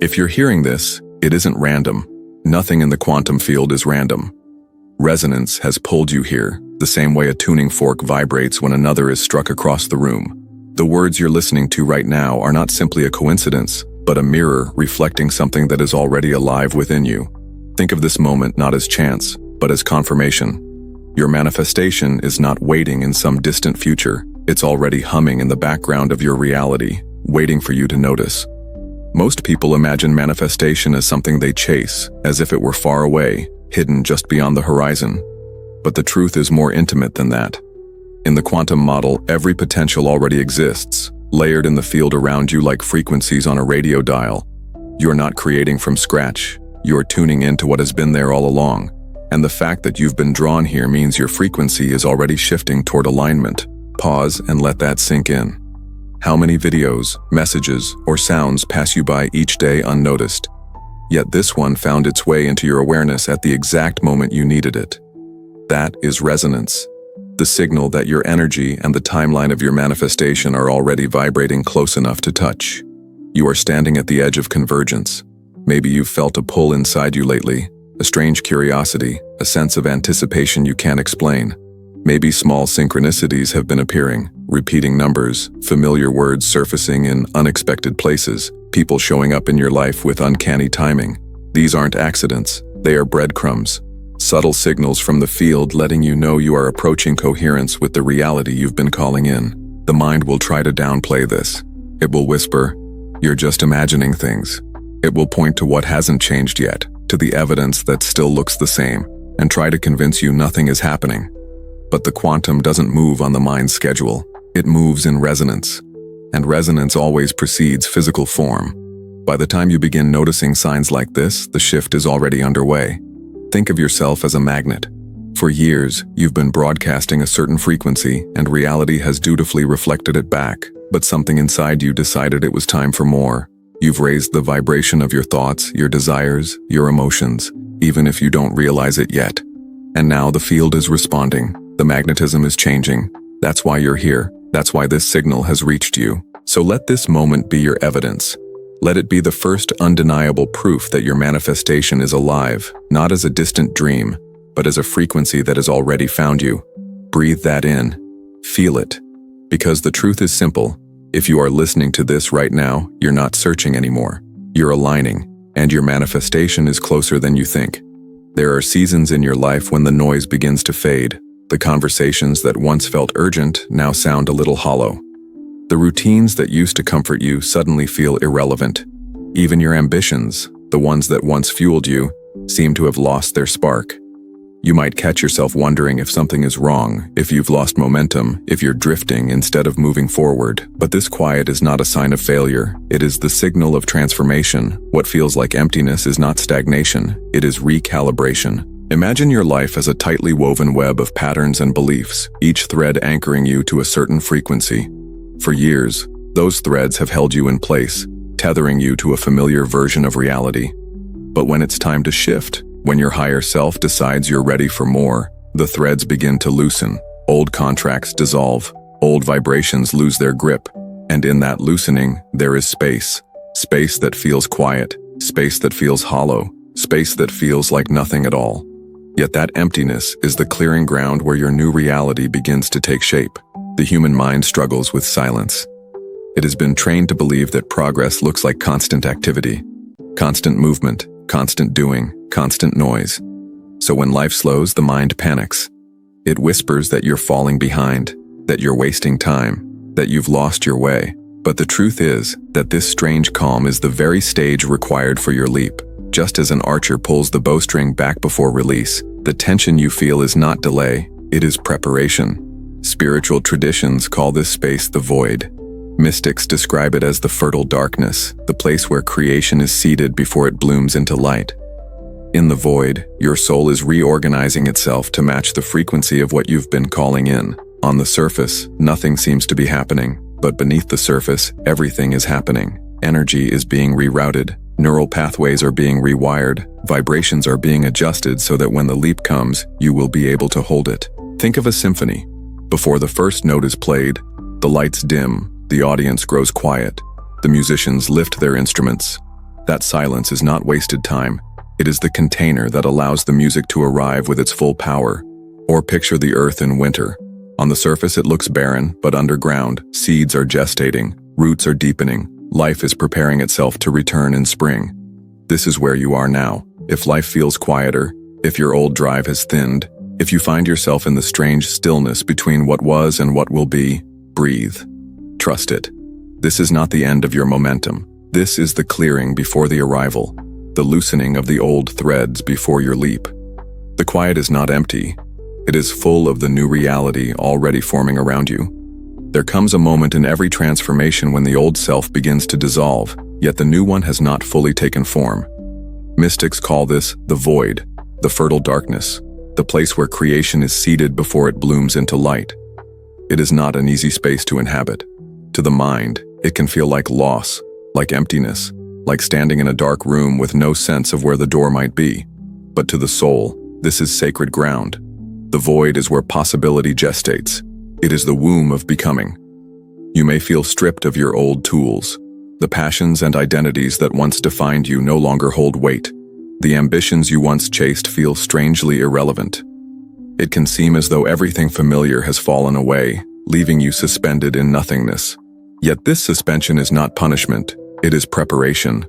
If you're hearing this, it isn't random. Nothing in the quantum field is random. Resonance has pulled you here, the same way a tuning fork vibrates when another is struck across the room. The words you're listening to right now are not simply a coincidence, but a mirror reflecting something that is already alive within you. Think of this moment not as chance, but as confirmation. Your manifestation is not waiting in some distant future. It's already humming in the background of your reality, waiting for you to notice. Most people imagine manifestation as something they chase, as if it were far away, hidden just beyond the horizon. But the truth is more intimate than that. In the quantum model, every potential already exists, layered in the field around you like frequencies on a radio dial. You're not creating from scratch. You're tuning into what has been there all along. And the fact that you've been drawn here means your frequency is already shifting toward alignment. Pause and let that sink in. How many videos, messages, or sounds pass you by each day unnoticed? Yet this one found its way into your awareness at the exact moment you needed it. That is resonance, the signal that your energy and the timeline of your manifestation are already vibrating close enough to touch. You are standing at the edge of convergence. Maybe you've felt a pull inside you lately, a strange curiosity, a sense of anticipation you can't explain. Maybe small synchronicities have been appearing, repeating numbers, familiar words surfacing in unexpected places, people showing up in your life with uncanny timing. These aren't accidents, they are breadcrumbs. Subtle signals from the field letting you know you are approaching coherence with the reality you've been calling in. The mind will try to downplay this. It will whisper, "You're just imagining things." It will point to what hasn't changed yet, to the evidence that still looks the same, and try to convince you nothing is happening. But the quantum doesn't move on the mind's schedule. It moves in resonance. And resonance always precedes physical form. By the time you begin noticing signs like this, the shift is already underway. Think of yourself as a magnet. For years, you've been broadcasting a certain frequency, and reality has dutifully reflected it back. But something inside you decided it was time for more. You've raised the vibration of your thoughts, your desires, your emotions, even if you don't realize it yet. And now the field is responding. The magnetism is changing. That's why you're here. That's why this signal has reached you. So let this moment be your evidence. Let it be the first undeniable proof that your manifestation is alive, not as a distant dream, but as a frequency that has already found you. Breathe that in. Feel it. Because the truth is simple. If you are listening to this right now, you're not searching anymore. You're aligning, and your manifestation is closer than you think. There are seasons in your life when the noise begins to fade. The conversations that once felt urgent now sound a little hollow. The routines that used to comfort you suddenly feel irrelevant. Even your ambitions, the ones that once fueled you, seem to have lost their spark. You might catch yourself wondering if something is wrong, if you've lost momentum, if you're drifting instead of moving forward. But this quiet is not a sign of failure. It is the signal of transformation. What feels like emptiness is not stagnation. It is recalibration. Imagine your life as a tightly woven web of patterns and beliefs, each thread anchoring you to a certain frequency. For years, those threads have held you in place, tethering you to a familiar version of reality. But when it's time to shift, when your higher self decides you're ready for more, the threads begin to loosen. Old contracts dissolve, old vibrations lose their grip, and in that loosening, there is space. Space that feels quiet, space that feels hollow, space that feels like nothing at all. Yet that emptiness is the clearing ground where your new reality begins to take shape. The human mind struggles with silence. It has been trained to believe that progress looks like constant activity, constant movement, constant doing, constant noise. So when life slows, the mind panics. It whispers that you're falling behind, that you're wasting time, that you've lost your way. But the truth is that this strange calm is the very stage required for your leap. Just as an archer pulls the bowstring back before release, the tension you feel is not delay, it is preparation. Spiritual traditions call this space the void. Mystics describe it as the fertile darkness, the place where creation is seeded before it blooms into light. In the void, your soul is reorganizing itself to match the frequency of what you've been calling in. On the surface, nothing seems to be happening, but beneath the surface, everything is happening. Energy is being rerouted. Neural pathways are being rewired, vibrations are being adjusted so that when the leap comes, you will be able to hold it. Think of a symphony. Before the first note is played, the lights dim, the audience grows quiet, the musicians lift their instruments. That silence is not wasted time. It is the container that allows the music to arrive with its full power. Or picture the earth in winter. On the surface it looks barren, but underground, seeds are gestating, roots are deepening, life is preparing itself to return in spring. This is where you are now. If life feels quieter, if your old drive has thinned, if you find yourself in the strange stillness between what was and what will be, breathe. Trust it. This is not the end of your momentum. This is the clearing before the arrival, the loosening of the old threads before your leap. The quiet is not empty. It is full of the new reality already forming around you. There comes a moment in every transformation when the old self begins to dissolve, yet the new one has not fully taken form. Mystics call this the void, the fertile darkness, the place where creation is seeded before it blooms into light. It is not an easy space to inhabit. To the mind, it can feel like loss, like emptiness, like standing in a dark room with no sense of where the door might be. But to the soul, this is sacred ground. The void is where possibility gestates. It is the womb of becoming. You may feel stripped of your old tools. The passions and identities that once defined you no longer hold weight. The ambitions you once chased feel strangely irrelevant. It can seem as though everything familiar has fallen away, leaving you suspended in nothingness. Yet this suspension is not punishment, it is preparation.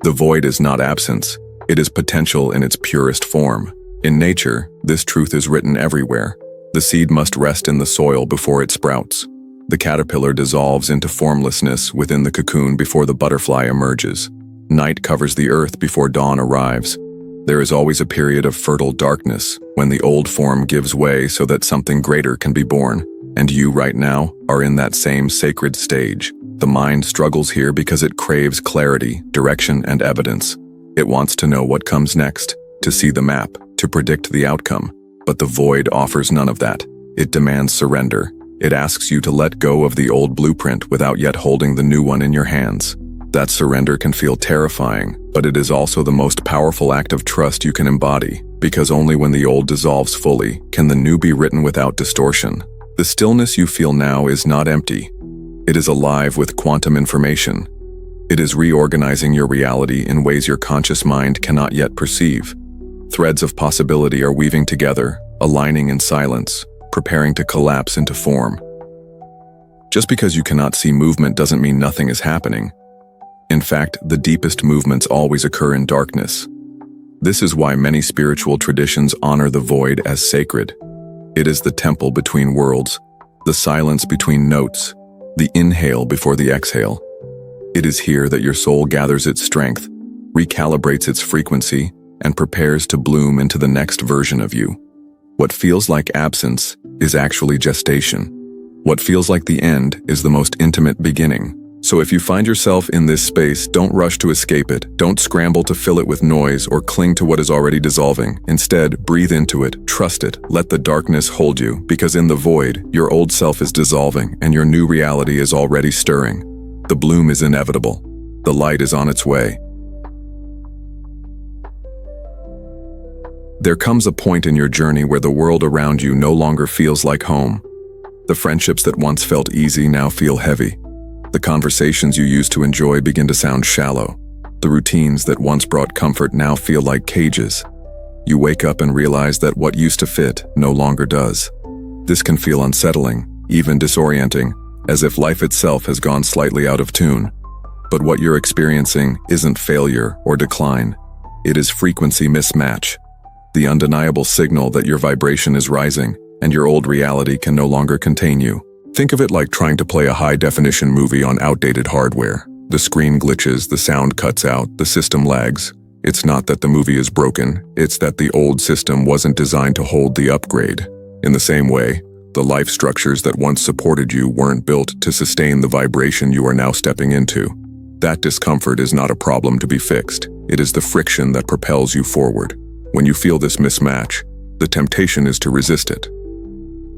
The void is not absence, it is potential in its purest form. In nature, this truth is written everywhere. The seed must rest in the soil before it sprouts. The caterpillar dissolves into formlessness within the cocoon before the butterfly emerges. Night covers the earth before dawn arrives. There is always a period of fertile darkness when the old form gives way so that something greater can be born. And you, right now, are in that same sacred stage. The mind struggles here because it craves clarity, direction, and evidence. It wants to know what comes next, to see the map, to predict the outcome. But the void offers none of that. It demands surrender. It asks you to let go of the old blueprint without yet holding the new one in your hands. That surrender can feel terrifying, but it is also the most powerful act of trust you can embody, because only when the old dissolves fully can the new be written without distortion. The stillness you feel now is not empty. It is alive with quantum information. It is reorganizing your reality in ways your conscious mind cannot yet perceive. Threads of possibility are weaving together, aligning in silence, preparing to collapse into form. Just because you cannot see movement doesn't mean nothing is happening. In fact, the deepest movements always occur in darkness. This is why many spiritual traditions honor the void as sacred. It is the temple between worlds, the silence between notes, the inhale before the exhale. It is here that your soul gathers its strength, recalibrates its frequency, and prepares to bloom into the next version of you. What feels like absence is actually gestation. What feels like the end is the most intimate beginning. So if you find yourself in this space, don't rush to escape it. Don't scramble to fill it with noise or cling to what is already dissolving. Instead, breathe into it, trust it, let the darkness hold you, because in the void, your old self is dissolving and your new reality is already stirring. The bloom is inevitable. The light is on its way. There comes a point in your journey where the world around you no longer feels like home. The friendships that once felt easy now feel heavy. The conversations you used to enjoy begin to sound shallow. The routines that once brought comfort now feel like cages. You wake up and realize that what used to fit no longer does. This can feel unsettling, even disorienting, as if life itself has gone slightly out of tune. But what you're experiencing isn't failure or decline. It is frequency mismatch. The undeniable signal that your vibration is rising and your old reality can no longer contain you. Think of it like trying to play a high-definition movie on outdated hardware. The screen glitches, the sound cuts out, the system lags. It's not that the movie is broken, it's that the old system wasn't designed to hold the upgrade. In the same way, the life structures that once supported you weren't built to sustain the vibration you are now stepping into. That discomfort is not a problem to be fixed. It is the friction that propels you forward. When you feel this mismatch, the temptation is to resist it.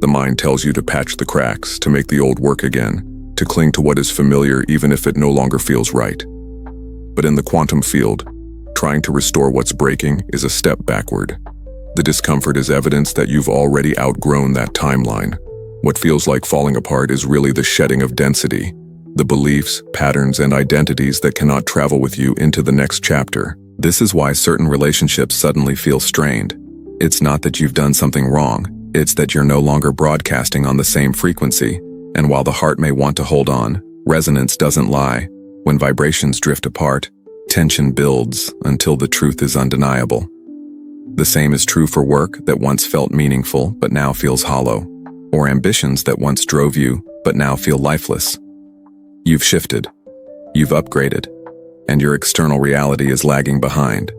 The mind tells you to patch the cracks, to make the old work again, to cling to what is familiar even if it no longer feels right. But in the quantum field, trying to restore what's breaking is a step backward. The discomfort is evidence that you've already outgrown that timeline. What feels like falling apart is really the shedding of density, the beliefs, patterns, and identities that cannot travel with you into the next chapter. This is why certain relationships suddenly feel strained. It's not that you've done something wrong, it's that you're no longer broadcasting on the same frequency. And while the heart may want to hold on, resonance doesn't lie. When vibrations drift apart, tension builds until the truth is undeniable. The same is true for work that once felt meaningful but now feels hollow, or ambitions that once drove you but now feel lifeless. You've shifted, you've upgraded, and your external reality is lagging behind.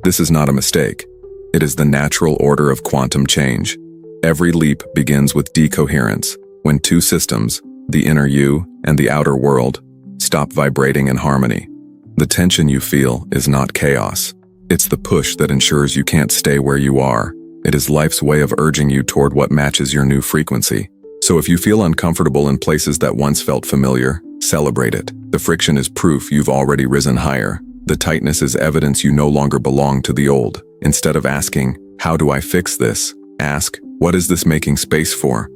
This is not a mistake. It is the natural order of quantum change. Every leap begins with decoherence, when two systems, the inner you and the outer world, stop vibrating in harmony. The tension you feel is not chaos. It's the push that ensures you can't stay where you are. It is life's way of urging you toward what matches your new frequency. So if you feel uncomfortable in places that once felt familiar, celebrate it. The friction is proof you've already risen higher. The tightness is evidence you no longer belong to the old. Instead of asking, "How do I fix this?" ask, "What is this making space for?"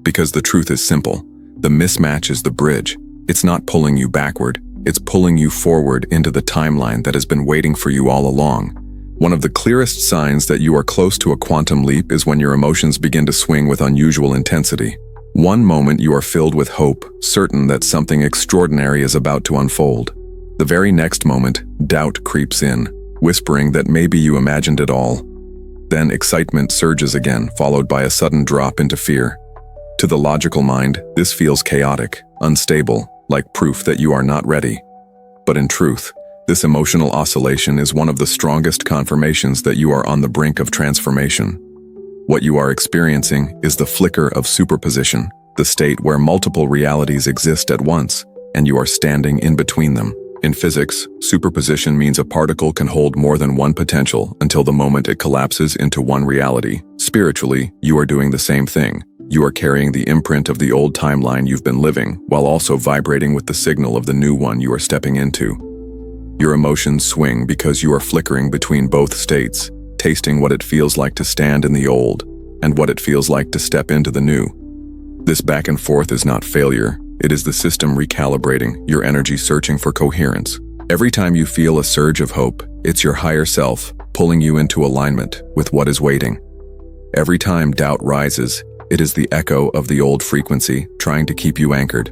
Because the truth is simple. The mismatch is the bridge. It's not pulling you backward. It's pulling you forward into the timeline that has been waiting for you all along. One of the clearest signs that you are close to a quantum leap is when your emotions begin to swing with unusual intensity. One moment you are filled with hope, certain that something extraordinary is about to unfold. The very next moment, doubt creeps in, whispering that maybe you imagined it all. Then excitement surges again, followed by a sudden drop into fear. To the logical mind, this feels chaotic, unstable, like proof that you are not ready. But in truth, this emotional oscillation is one of the strongest confirmations that you are on the brink of transformation. What you are experiencing is the flicker of superposition, the state where multiple realities exist at once, and you are standing in between them. In physics, superposition means a particle can hold more than one potential until the moment it collapses into one reality. Spiritually, you are doing the same thing. You are carrying the imprint of the old timeline you've been living, while also vibrating with the signal of the new one you are stepping into. Your emotions swing because you are flickering between both states, tasting what it feels like to stand in the old, and what it feels like to step into the new. This back and forth is not failure. It is the system recalibrating, your energy searching for coherence. Every time you feel a surge of hope, it's your higher self pulling you into alignment with what is waiting. Every time doubt rises, it is the echo of the old frequency trying to keep you anchored.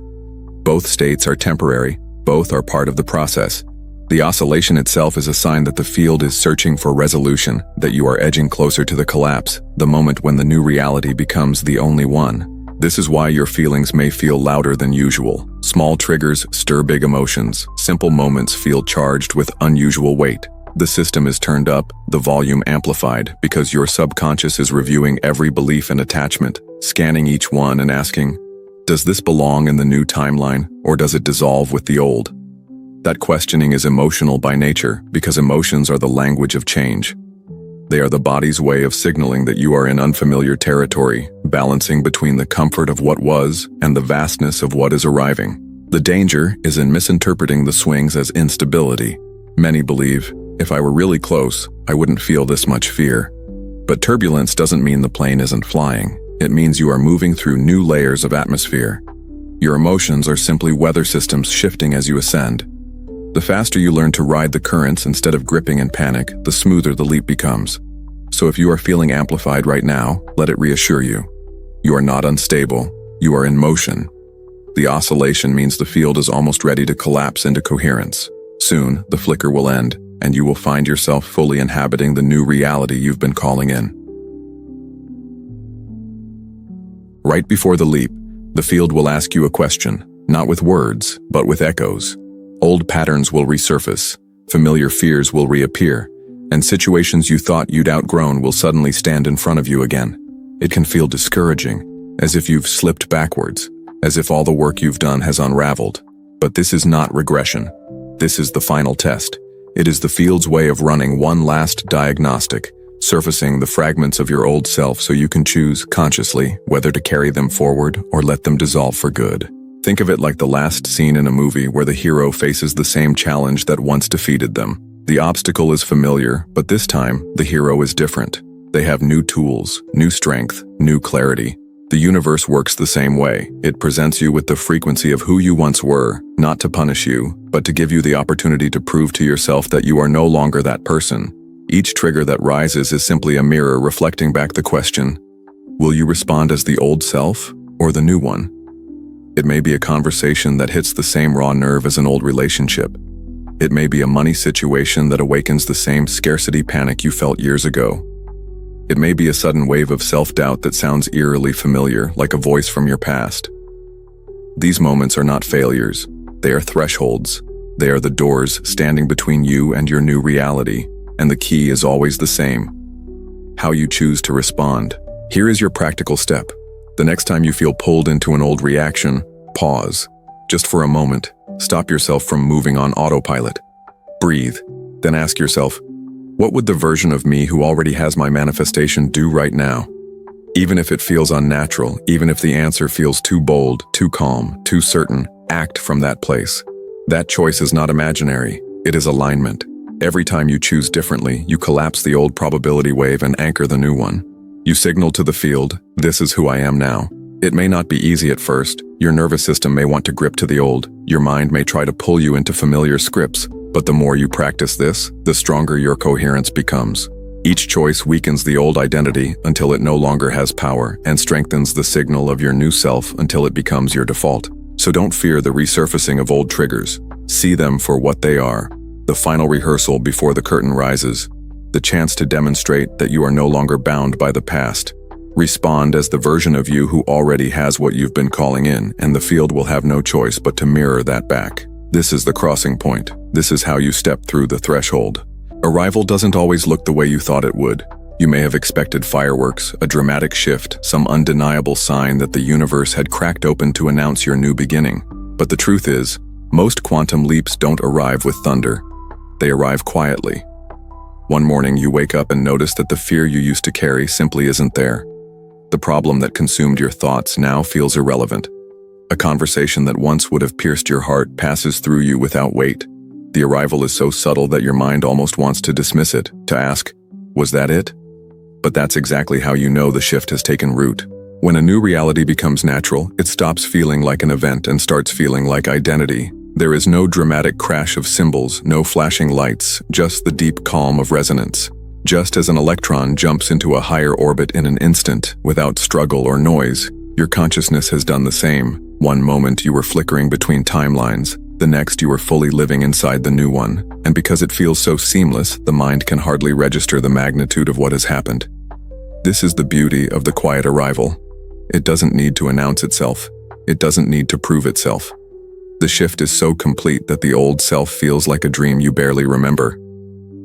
Both states are temporary, both are part of the process. The oscillation itself is a sign that the field is searching for resolution, that you are edging closer to the collapse, the moment when the new reality becomes the only one. This is why your feelings may feel louder than usual. Small triggers stir big emotions. Simple moments feel charged with unusual weight. The system is turned up, the volume amplified, because your subconscious is reviewing every belief and attachment, scanning each one and asking, does this belong in the new timeline, or does it dissolve with the old? That questioning is emotional by nature, because emotions are the language of change. They are the body's way of signaling that you are in unfamiliar territory, balancing between the comfort of what was and the vastness of what is arriving. The danger is in misinterpreting the swings as instability. Many believe, if I were really close, I wouldn't feel this much fear. But turbulence doesn't mean the plane isn't flying. It means you are moving through new layers of atmosphere. Your emotions are simply weather systems shifting as you ascend. The faster you learn to ride the currents instead of gripping in panic, the smoother the leap becomes. So if you are feeling amplified right now, let it reassure you. You are not unstable. You are in motion. The oscillation means the field is almost ready to collapse into coherence. Soon, the flicker will end, and you will find yourself fully inhabiting the new reality you've been calling in. Right before the leap, the field will ask you a question, not with words, but with echoes. Old patterns will resurface, familiar fears will reappear, and situations you thought you'd outgrown will suddenly stand in front of you again. It can feel discouraging, as if you've slipped backwards, as if all the work you've done has unraveled. But this is not regression. This is the final test. It is the field's way of running one last diagnostic, surfacing the fragments of your old self so you can choose consciously whether to carry them forward or let them dissolve for good. Think of it like the last scene in a movie where the hero faces the same challenge that once defeated them. The obstacle is familiar, but this time, the hero is different. They have new tools, new strength, new clarity. The universe works the same way. It presents you with the frequency of who you once were, not to punish you, but to give you the opportunity to prove to yourself that you are no longer that person. Each trigger that rises is simply a mirror reflecting back the question, will you respond as the old self or the new one? It may be a conversation that hits the same raw nerve as an old relationship. It may be a money situation that awakens the same scarcity panic you felt years ago. It may be a sudden wave of self-doubt that sounds eerily familiar, like a voice from your past. These moments are not failures. They are thresholds. They are the doors standing between you and your new reality, and the key is always the same: how you choose to respond. Here is your practical step. The next time you feel pulled into an old reaction, pause. Just for a moment, stop yourself from moving on autopilot. Breathe, then ask yourself, what would the version of me who already has my manifestation do right now? Even if it feels unnatural, even if the answer feels too bold, too calm, too certain, act from that place. That choice is not imaginary, it is alignment. Every time you choose differently, you collapse the old probability wave and anchor the new one. You signal to the field, this is who I am now. It may not be easy at first. Your nervous system may want to grip to the old. Your mind may try to pull you into familiar scripts. But the more you practice this, the stronger your coherence becomes. Each choice weakens the old identity until it no longer has power and strengthens the signal of your new self until it becomes your default. So don't fear the resurfacing of old triggers. See them for what they are: the final rehearsal before the curtain rises, the chance to demonstrate that you are no longer bound by the past. Respond as the version of you who already has what you've been calling in, and the field will have no choice but to mirror that back. This is the crossing point. This is how you step through the threshold. Arrival doesn't always look the way you thought it would. You may have expected fireworks, a dramatic shift, some undeniable sign that the universe had cracked open to announce your new beginning. But the truth is, most quantum leaps don't arrive with thunder. They arrive quietly. One morning you wake up and notice that the fear you used to carry simply isn't there. The problem that consumed your thoughts now feels irrelevant. A conversation that once would have pierced your heart passes through you without weight. The arrival is so subtle that your mind almost wants to dismiss it, to ask, was that it? But that's exactly how you know the shift has taken root. When a new reality becomes natural, it stops feeling like an event and starts feeling like identity. There is no dramatic crash of symbols, no flashing lights, just the deep calm of resonance. Just as an electron jumps into a higher orbit in an instant, without struggle or noise, your consciousness has done the same. One moment you were flickering between timelines, the next you were fully living inside the new one, and because it feels so seamless, the mind can hardly register the magnitude of what has happened. This is the beauty of the quiet arrival. It doesn't need to announce itself. It doesn't need to prove itself. The shift is so complete that the old self feels like a dream you barely remember.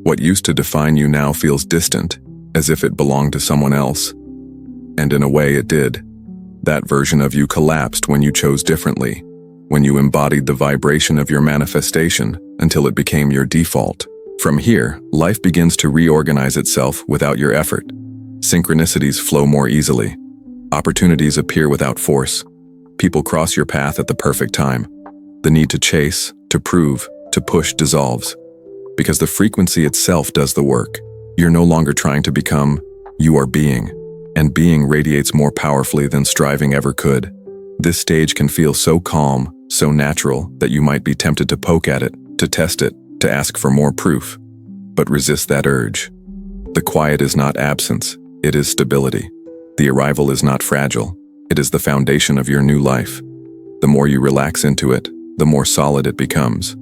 What used to define you now feels distant, as if it belonged to someone else. And in a way it did. That version of you collapsed when you chose differently, when you embodied the vibration of your manifestation until it became your default. From here, life begins to reorganize itself without your effort. Synchronicities flow more easily. Opportunities appear without force. People cross your path at the perfect time. The need to chase, to prove, to push dissolves. Because the frequency itself does the work. You're no longer trying to become, you are being. And being radiates more powerfully than striving ever could. This stage can feel so calm, so natural, that you might be tempted to poke at it, to test it, to ask for more proof. But resist that urge. The quiet is not absence, it is stability. The arrival is not fragile, it is the foundation of your new life. The more you relax into it, the more solid it becomes.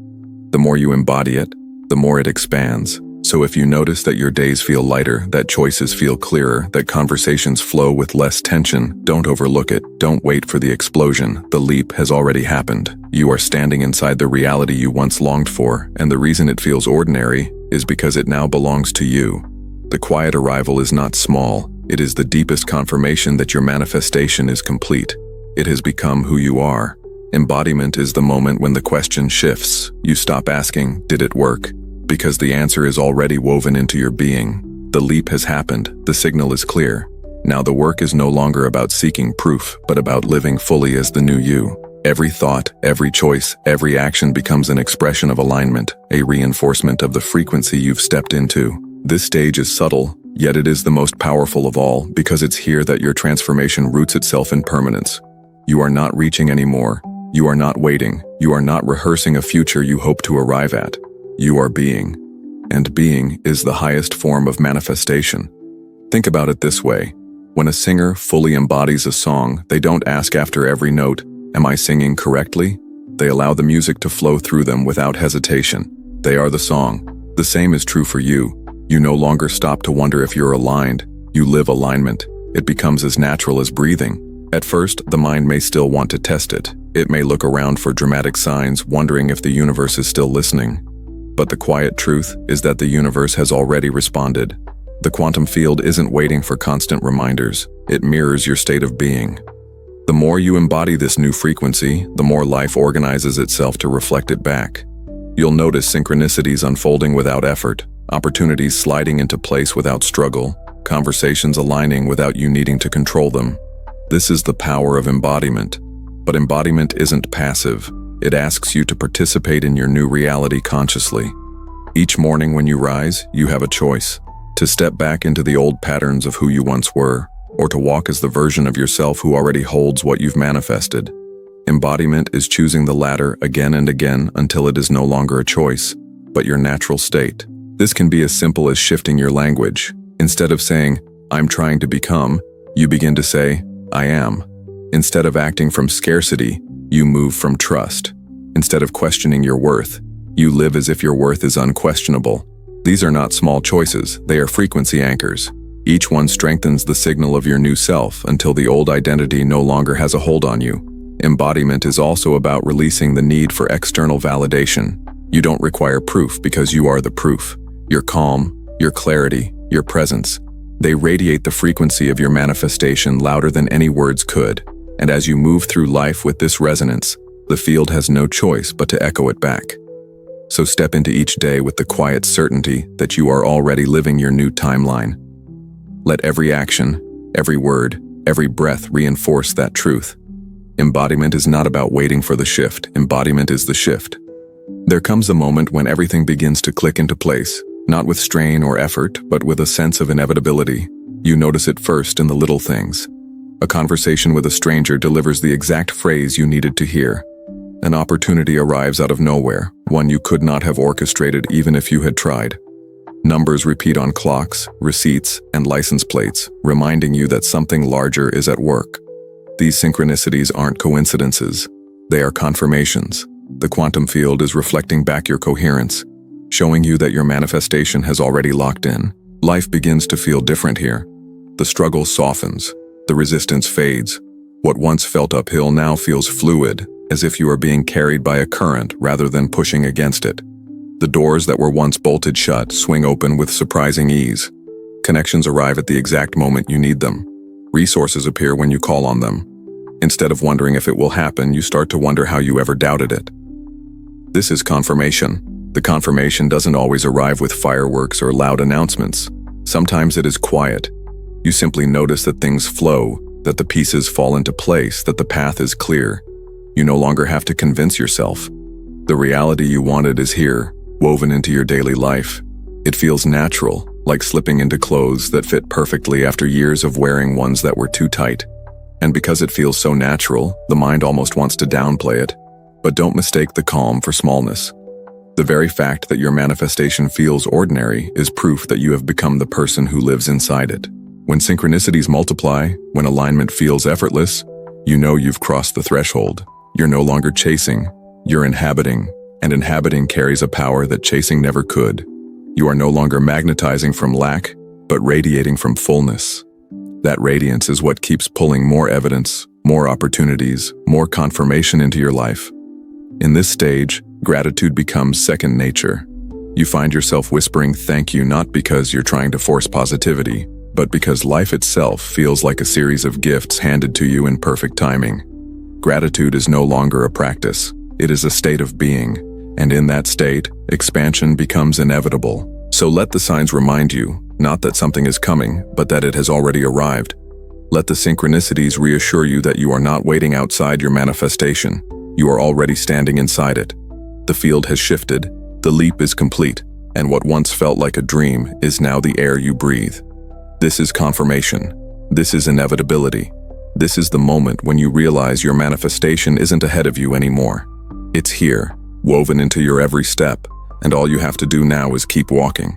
The more you embody it, the more it expands. So if you notice that your days feel lighter, that choices feel clearer, that conversations flow with less tension, don't overlook it. Don't wait for the explosion. The leap has already happened. You are standing inside the reality you once longed for, and the reason it feels ordinary is because it now belongs to you. The quiet arrival is not small. It is the deepest confirmation that your manifestation is complete. It has become who you are. Embodiment is the moment when the question shifts. You stop asking, did it work? Because the answer is already woven into your being. The leap has happened, the signal is clear. Now the work is no longer about seeking proof, but about living fully as the new you. Every thought, every choice, every action becomes an expression of alignment, a reinforcement of the frequency you've stepped into. This stage is subtle, Yet it is the most powerful of all because it's here that your transformation roots itself in permanence. You are not reaching anymore. You are not waiting. You are not rehearsing a future you hope to arrive at. You are being. And being is the highest form of manifestation. Think about it this way. When a singer fully embodies a song, they don't ask after every note, "Am I singing correctly?" They allow the music to flow through them without hesitation. They are the song. The same is true for you. You no longer stop to wonder if you're aligned. You live alignment. It becomes as natural as breathing. At first, the mind may still want to test it. It may look around for dramatic signs, wondering if the universe is still listening. But the quiet truth is that the universe has already responded. The quantum field isn't waiting for constant reminders. It mirrors your state of being. The more you embody this new frequency, the more life organizes itself to reflect it back. You'll notice synchronicities unfolding without effort, opportunities sliding into place without struggle, conversations aligning without you needing to control them. This is the power of embodiment. But embodiment isn't passive. It asks you to participate in your new reality consciously. Each morning when you rise, you have a choice: to step back into the old patterns of who you once were, or to walk as the version of yourself who already holds what you've manifested. Embodiment is choosing the latter again and again until it is no longer a choice, but your natural state. This can be as simple as shifting your language. Instead of saying, "I'm trying to become," you begin to say, "I am." Instead of acting from scarcity, you move from trust. Instead of questioning your worth, you live as if your worth is unquestionable. These are not small choices, they are frequency anchors. Each one strengthens the signal of your new self until the old identity no longer has a hold on you. Embodiment is also about releasing the need for external validation. You don't require proof because you are the proof. Your calm, your clarity, your presence. They radiate the frequency of your manifestation louder than any words could. And as you move through life with this resonance, the field has no choice but to echo it back. So step into each day with the quiet certainty that you are already living your new timeline. Let every action, every word, every breath reinforce that truth. Embodiment is not about waiting for the shift. Embodiment is the shift. There comes a moment when everything begins to click into place, not with strain or effort, but with a sense of inevitability. You notice it first in the little things. A conversation with a stranger delivers the exact phrase you needed to hear. An opportunity arrives out of nowhere, one you could not have orchestrated even if you had tried. Numbers repeat on clocks, receipts, and license plates, reminding you that something larger is at work. These synchronicities aren't coincidences. They are confirmations. The quantum field is reflecting back your coherence, showing you that your manifestation has already locked in. Life begins to feel different here. The struggle softens. The resistance fades. What once felt uphill now feels fluid, as if you are being carried by a current rather than pushing against it. The doors that were once bolted shut swing open with surprising ease. Connections arrive at the exact moment you need them. Resources appear when you call on them. Instead of wondering if it will happen, you start to wonder how you ever doubted it. This is confirmation. The confirmation doesn't always arrive with fireworks or loud announcements. Sometimes it is quiet. You simply notice that things flow, that the pieces fall into place, that the path is clear. You no longer have to convince yourself. The reality you wanted is here, woven into your daily life. It feels natural, like slipping into clothes that fit perfectly after years of wearing ones that were too tight. And because it feels so natural, the mind almost wants to downplay it. But don't mistake the calm for smallness. The very fact that your manifestation feels ordinary is proof that you have become the person who lives inside it. When synchronicities multiply, when alignment feels effortless, you know you've crossed the threshold. You're no longer chasing, you're inhabiting, and inhabiting carries a power that chasing never could. You are no longer magnetizing from lack, but radiating from fullness. That radiance is what keeps pulling more evidence, more opportunities, more confirmation into your life. In this stage, gratitude becomes second nature. You find yourself whispering thank you not because you're trying to force positivity, but because life itself feels like a series of gifts handed to you in perfect timing. Gratitude is no longer a practice, it is a state of being, and in that state, expansion becomes inevitable. So let the signs remind you, not that something is coming, but that it has already arrived. Let the synchronicities reassure you that you are not waiting outside your manifestation, you are already standing inside it. The field has shifted, the leap is complete, and what once felt like a dream is now the air you breathe. This is confirmation. This is inevitability. This is the moment when you realize your manifestation isn't ahead of you anymore. It's here, woven into your every step, and all you have to do now is keep walking.